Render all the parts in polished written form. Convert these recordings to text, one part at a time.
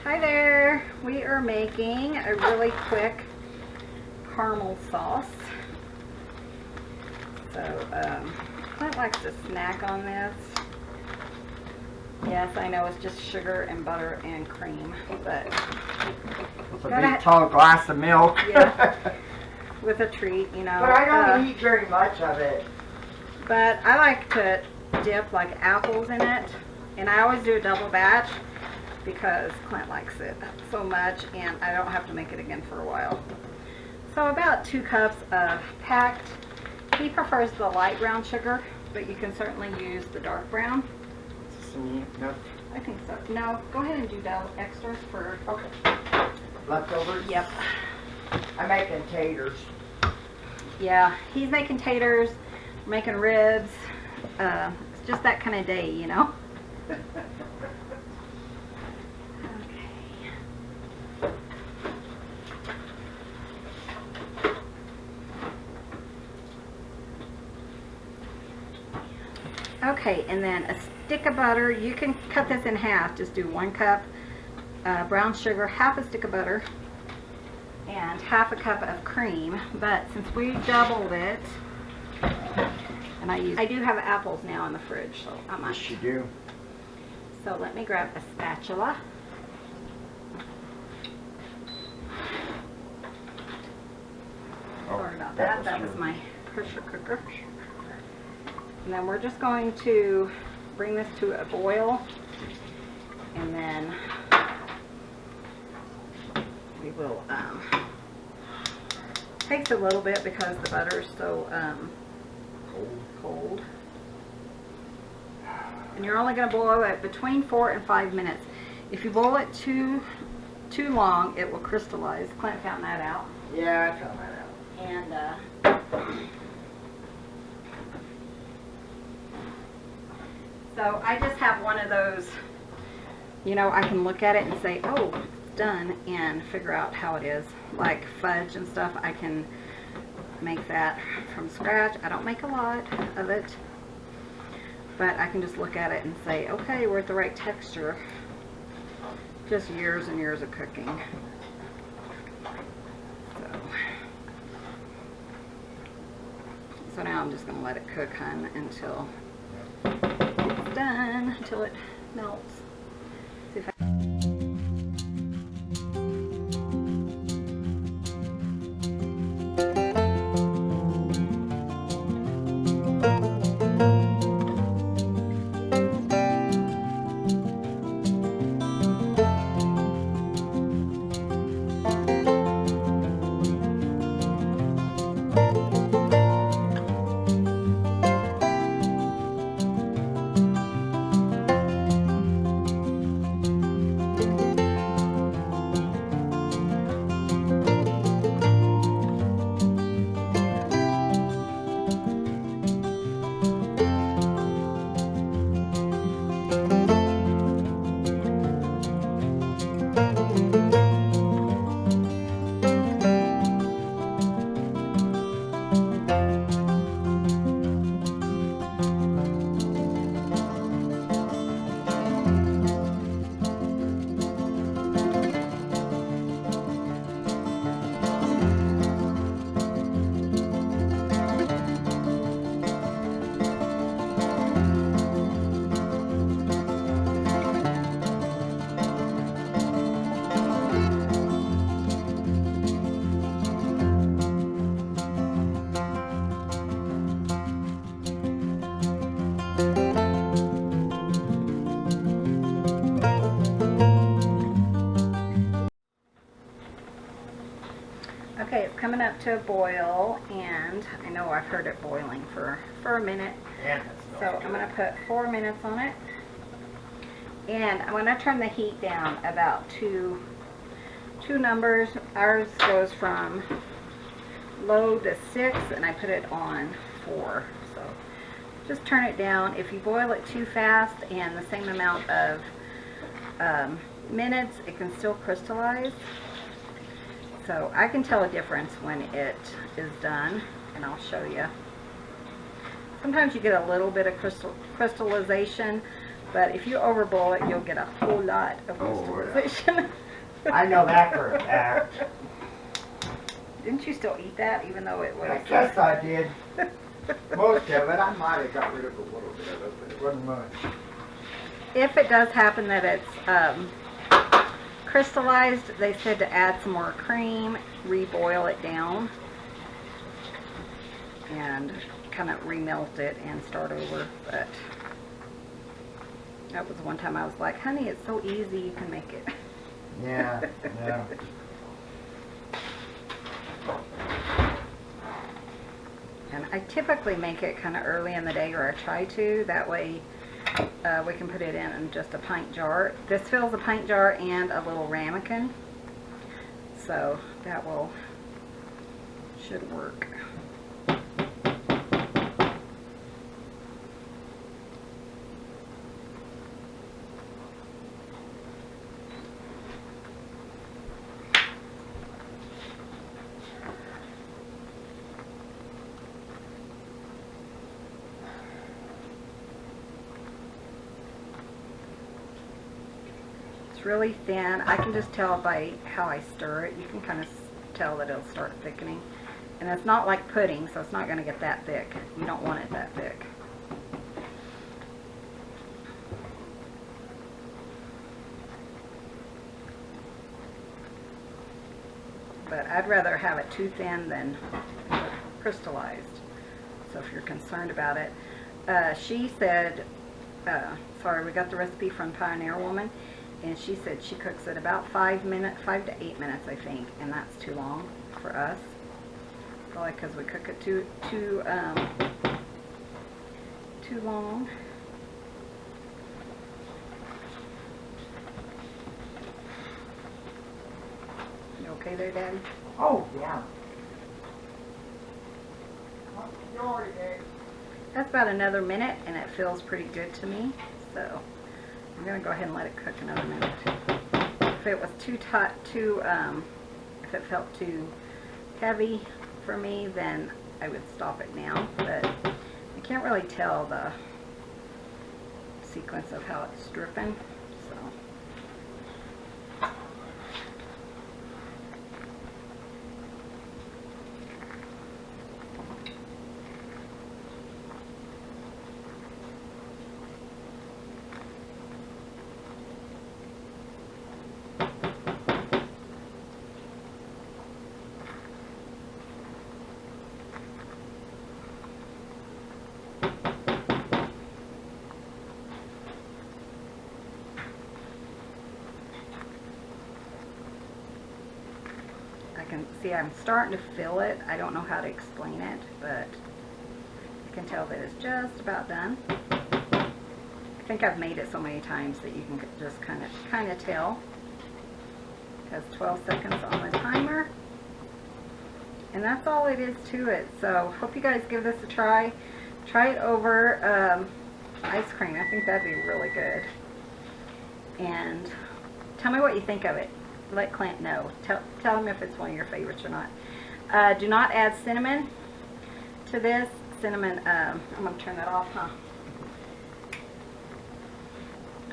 Hi there, we are making a really quick caramel sauce. So Clint likes to snack on this. Yes, I know it's just sugar and butter and cream, but it's a big tall glass of milk. Yeah, with a treat, you know. But I don't eat very much of it. But I like to dip like apples in it, and I always do a double batch because Clint likes it so much and I don't have to make it again for a while. So about 2 cups of packed. He prefers the light brown sugar, but you can certainly use the dark brown. No. I think so. No, go ahead and do the extras for... Okay. Leftovers? Yep. I'm making taters. Yeah, he's making taters, making ribs. It's just that kind of day, you know. Okay, and then a stick of butter. You can cut this in half. Just do 1 cup brown sugar, half a stick of butter, and half a cup of cream. But since we doubled it, and I do have apples now in the fridge, so I might. Yes, you do. So let me grab a spatula. Sorry about that. That was my pressure cooker. And then we're just going to bring this to a boil, and then we will, takes a little bit because the butter is so cold. And you're only going to boil it between 4 and 5 minutes. If you boil it too long, it will crystallize. Clint found that out. Yeah, I found that out. And so I just have one of those, you know, I can look at it and say, oh, it's done, and figure out how it is. Like fudge and stuff, I can make that from scratch. I don't make a lot of it, but I can just look at it and say, okay, we're at the right texture. Just years and years of cooking. So now I'm just going to let it cook, hun, until it's done, until it melts. See if I Okay, it's coming up to a boil, and I know I've heard it boiling for a minute. Yeah, so I'm going to put 4 minutes on it, and I'm going to turn the heat down about two numbers. Ours goes from low to 6, and I put it on 4. So just turn it down. If you boil it too fast and the same amount of minutes, it can still crystallize. So I can tell a difference when it is done, and I'll show you. Sometimes you get a little bit of crystallization, But if you overboil it, you'll get a whole lot of crystallization. I know that for a fact. Didn't you still eat that, even though it was? I guess I did. Most of it. I might have got rid of a little bit of it, but it wasn't much. If it does happen that it's crystallized, they said to add some more cream, reboil it down, and kind of remelt it and start over. But that was one time I was like, honey, it's so easy, you can make it. Yeah, yeah. And I typically make it kind of early in the day, or I try to. That way we can put it in just a pint jar. This fills a pint jar and a little ramekin. So that should work. Really thin. I can just tell by how I stir it. You can kind of tell that it'll start thickening. And it's not like pudding, so it's not going to get that thick. You don't want it that thick. But I'd rather have it too thin than crystallized. So if you're concerned about it. She said, sorry, we got the recipe from Pioneer Woman. And she said she cooks it about 5 to 8 minutes, I think, and that's too long for us. Probably because we cook it too long. You okay there, Daddy? Oh, yeah. You already did. That's about another minute, and it feels pretty good to me. So I'm going to go ahead and let it cook another minute. If it was too tight, if it felt too heavy for me, then I would stop it now. But I can't really tell the sequence of how it's dripping. So. I can see I'm starting to feel it. I don't know how to explain it, but I can tell that it's just about done. I think I've made it so many times that you can just kind of tell. It has 12 seconds on the timer. And that's all it is to it. So hope you guys give this a try. Try it over ice cream. I think that'd be really good. And tell me what you think of it. Let Clint know. Tell him if it's one of your favorites or not. Do not add cinnamon to this. Cinnamon, I'm going to turn that off, huh?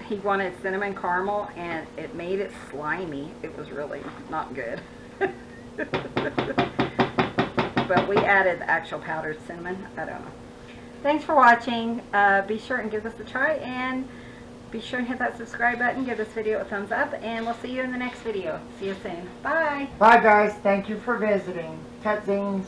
He wanted cinnamon caramel, and it made it slimy. It was really not good. But we added the actual powdered cinnamon. I don't know. Thanks for watching. Be sure and give this a try, and be sure and hit that subscribe button. Give this video a thumbs up, and we'll see you in the next video. See you soon. Bye. Bye, guys. Thank you for visiting. Cut zines.